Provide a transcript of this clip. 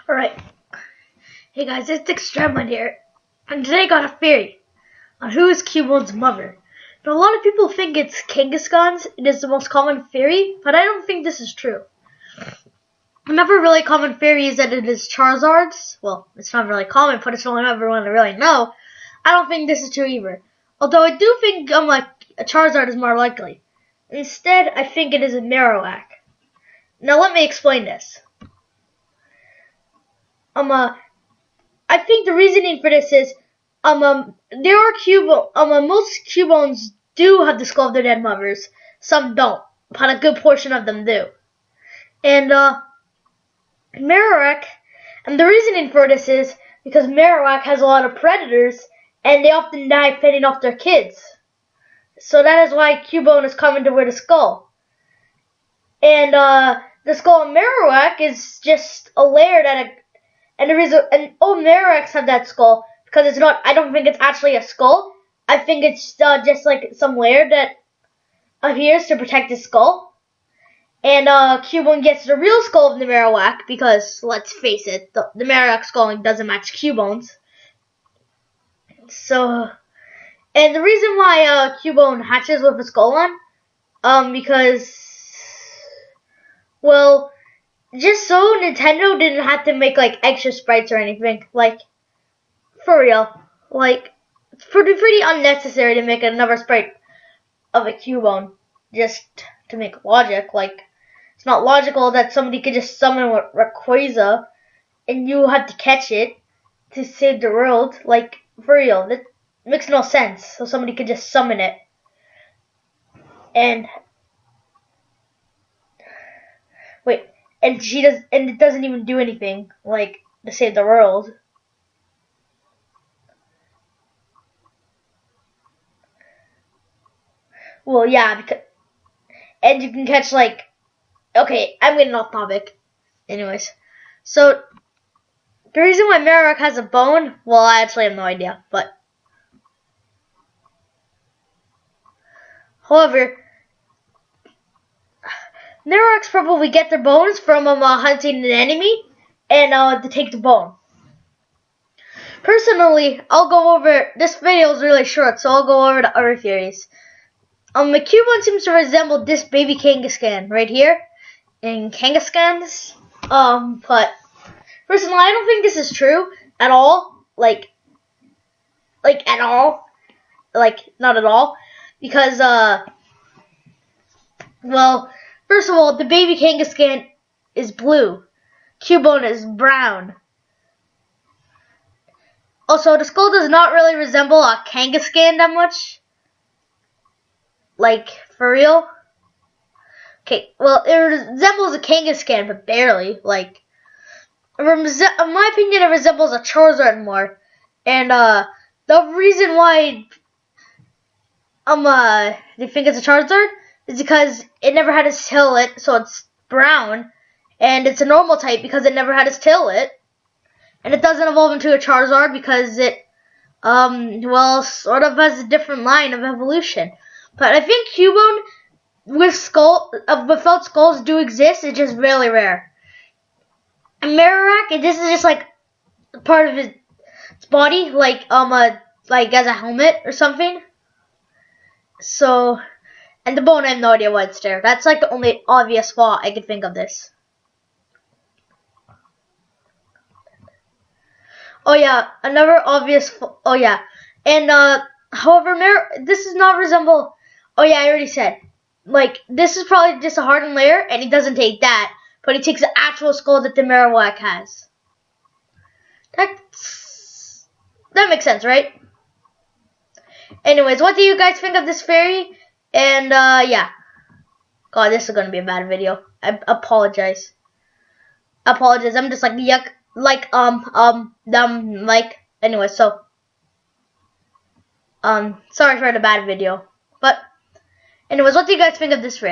Alright, hey guys, it's Extremon here, and today I got a theory on who is cubones' mother. Now, a lot of people think it's kangaskhan's. It is the most common theory, but I don't think this is true. Another really common theory is that it is charzard's. Well, it's not really common, but it's the only everyone to really know. I don't think this is true either. Although I do think a charzard is more likely. Instead, I think it is a Marowak. Now let me explain this. I think the reasoning for this is, there are most cubones do have the skull of their dead mothers. Some don't, but a good portion of them do. And, Marowak, and the reasoning for this is because Marowak has a lot of predators, and they often die fending off their kids. So that is why cubone is common to wear the skull. And, the skull of Marowak is just a layer and all Marowaks have that skull because it's not. I don't think it's actually a skull. I think it's just like some layer that appears to protect his skull. And Cubone gets the real skull of the Marowak because, let's face it, the Marowak skull doesn't match Cubone's. So, and the reason why Cubone hatches with a skull on, because, well, just so Nintendo didn't have to make like extra sprites or anything. Like, for real. Like, it's pretty unnecessary to make another sprite of a cubone just to make logic. Like, it's not logical that somebody could just summon Rayquaza and you have to catch it to save the world. Like, for real. That makes no sense. So somebody could just summon it. And wait. And it doesn't even do anything, like, to save the world. Well, yeah, and you can catch, like, okay, I'm getting off topic. Anyways, so, the reason why Marowak has a bone, well, I actually have no idea, but, however, Marowaks probably get their bones from hunting an enemy and to take the bone. Personally, I'll go over, this video is really short, so I'll go over the other theories. The cubone seems to resemble this baby kangaskhan right here in kangaskhan's. But personally, I don't think this is true at all. Like at all. Like, not at all. Because, well, first of all, the baby kangaskhan is blue. Cubone is brown. Also, the skull does not really resemble a kangaskhan that much. Like, for real. Okay, well, it resembles a kangaskhan, but barely. Like, in my opinion, it resembles a charzard more. And, the reason why, they think it's a charzard is because it never had its tail lit, so it's brown, and it's a normal type because it never had its tail lit, and it doesn't evolve into a charzard because it, well, sort of has a different line of evolution. But I think cubone without skulls do exist. It's just really rare. And Marowak, this is just like part of its body, like as a helmet or something. So. And the bone, I have no idea why it's there. That's like the only obvious flaw I could think of this. Oh yeah, another obvious. Oh yeah, and however, this does not resemble. Oh yeah, I already said. Like, this is probably just a hardened layer, and he doesn't take that, but he takes the actual skull that the Marowak has. That makes sense, right? Anyways, what do you guys think of this theory? And, yeah. God, this is gonna be a bad video. I apologize. I'm just like, yuck. Like, anyway, so. Sorry for the bad video. But, anyways, what do you guys think of this video?